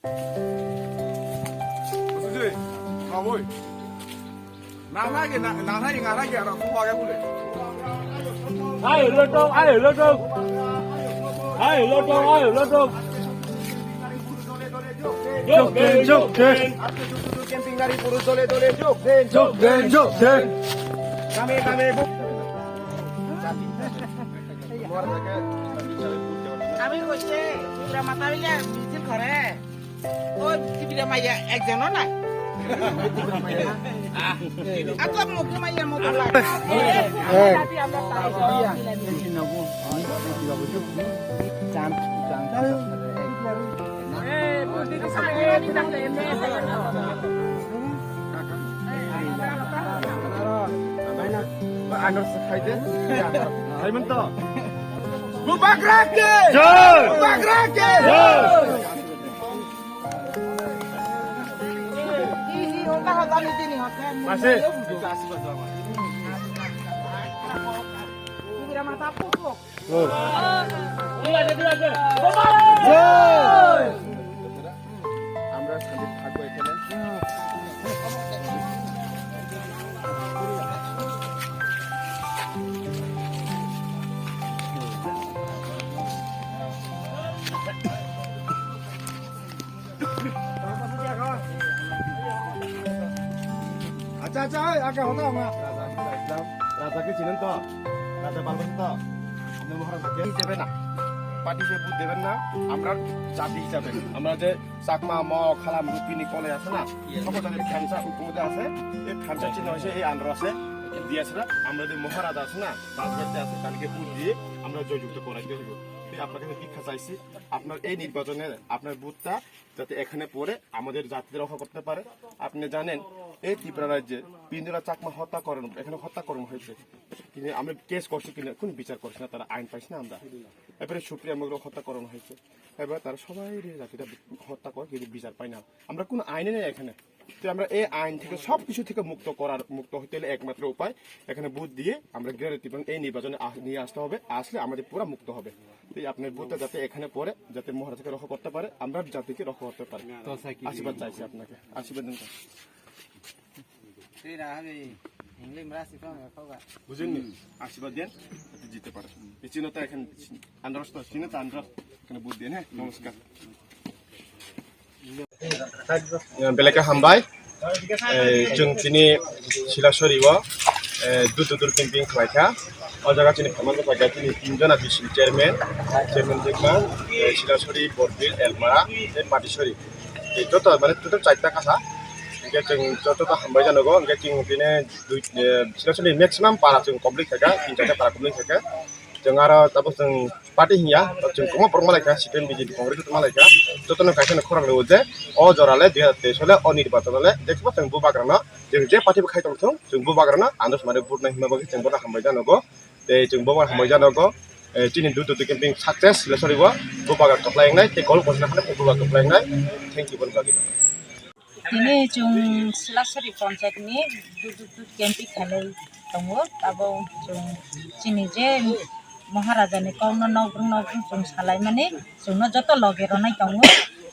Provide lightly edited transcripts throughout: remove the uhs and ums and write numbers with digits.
Rồi, ngồi ơi. Nàng nói kìa, nàng thấy ngà thấy kìa, nó không hoa cái bút này. Ai ở lên trong, ai ở lên trong, ai ở lên trong, ai ở lên trong. Jogen, jogen. Camping dari purus dole dole jogen, Jogen, jogen. Kami kami bu. আমি কইছে পুরা মাথা হইলে মিছিল করে ওই টিভিটা মাইয়া একজনও নাই আতো মুখে মাইয়া মুখ লাগে আমরা তাই Agar sekaitan, saya minta. Bubak Rake! Jai! Bubak Rake! Masih. mata pupuk. আমরা খালি থাকবো এখানে আচ্ছা আচ্ছা আগে হতো আমরা রাজাকে চিনেন তো রাজা ভালোবাসেন তো আপনার মহারাজাকে দেবে না পার্টিতে ভোট দেবেন না আমরা জাতি হিসাবে আমরা যে চাকমা ম খালাম রুপিনি কলে আছে না সকল জায়গায় খানসা উপমধ্যে আছে এই খানসা চিহ্ন হয়েছে এই আন্ডার আছে দিয়েছে আমরা যে মহারাজা আছে না রাজবাড়িতে আছে তাদেরকে ভোট দিয়ে আমরা জয়যুক্ত করাই দেব আপনার কাছে ভিক্ষা চাইছি আপনার এই নির্বাচনে আপনার ভোটটা যাতে এখানে পড়ে আমাদের জাতিকে রক্ষা করতে পারে আপনি জানেন এই ত্রিপুরা রাজ্যে পিন্দুরা চাকমা হত্যা করেন এখানে হত্যাকর্ম হয়েছে কিন্তু আমরা কেস করছি কিনা কোন বিচার করছি না তারা আইন পাইছে না আমরা এবারে সুপ্রিয়া মগ্র হত্যা করানো হয়েছে এবার তারা সবাই জাতিটা হত্যা করে কিন্তু বিচার পাই না আমরা কোন আইনে নেই এখানে তো আমরা এই আইন থেকে সবকিছু থেকে মুক্ত হতে হলে একমাত্র উপায় এখানে বুথ দিয়ে আমরা এই নির্বাচনে নিয়ে আসতে হবে আসলে আমাদের পুরো মুক্ত হবে আপনার বুথটা যাতে এখানে পড়ে যাতে মহারাজাকে রক্ষা করতে পারে আমরা জাতিকে রক্ষা করতে পারি আশীর্বাদ চাইছি আপনাকে আশীর্বাদ দিন বুঝেননি আশীর্বাদ দেন যাতে জিততে পারে এই চিহ্নটা এখানে আন্দাজ চিহ্নটা আন্দাজ এখানে বুথ দেন হ্যাঁ নমস্কার বেলেকে হামবাই जों दिनै सिलासरियाव दुदुदुर केम्पिं खालायखा अ जायगा दिनै खामानि थाखाय दिनै तिनजना बिसिनि चेयारमेन जोंना सिलासरि बरबिल एलमारा पाटिसरि जत माने टोटाल 4टा कासा ओंखाय जों जत हामबाय जानांगौ ओंखाय जों दिनै सिलासरि मेक्सिमाम पारा जों कमप्लिट थाखा 3-4टा पारा कमप्लिट थाखा जों आरो दाबो जों पार्टी हिया जों कमा बर मालायखा सिपिएम बिजेपि कंग्रेस मालायखा जतनो कायखाना खरां लेव जे अ जराले 2023 ले अनिर्बाचनले देखबा जों बुबाग्रानो जों जे पार्टी खायथों जों बुबाग्रानो आन्दाज माने बुट नाय हिमाबो जों बर हामबाय जानांगौ जों बुबार हामबाय जानांगौ दिनै दुदु केम्पिं सक्सेस सिलासरिवा बुबाग्रा कप्लायनाय ते गल गसना खाने बुबाग्रा कप्लायनाय थैंक यू बनबागि दिनै जों सिलासरि पन्चायतनि दुदु केम्पिं खालाय दङ दाबो जों दिनै जे महाराजानि काउनो नौग्रुं जों सालाय माने जोंनो जत लगेरनाय दङ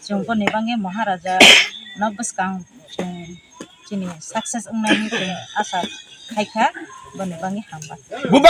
जोंबो नेबांगे महाराजा नबस्कां जों दिनै सक्सेस उंनायनि जों आसा खायखा बनेबांगे हामबा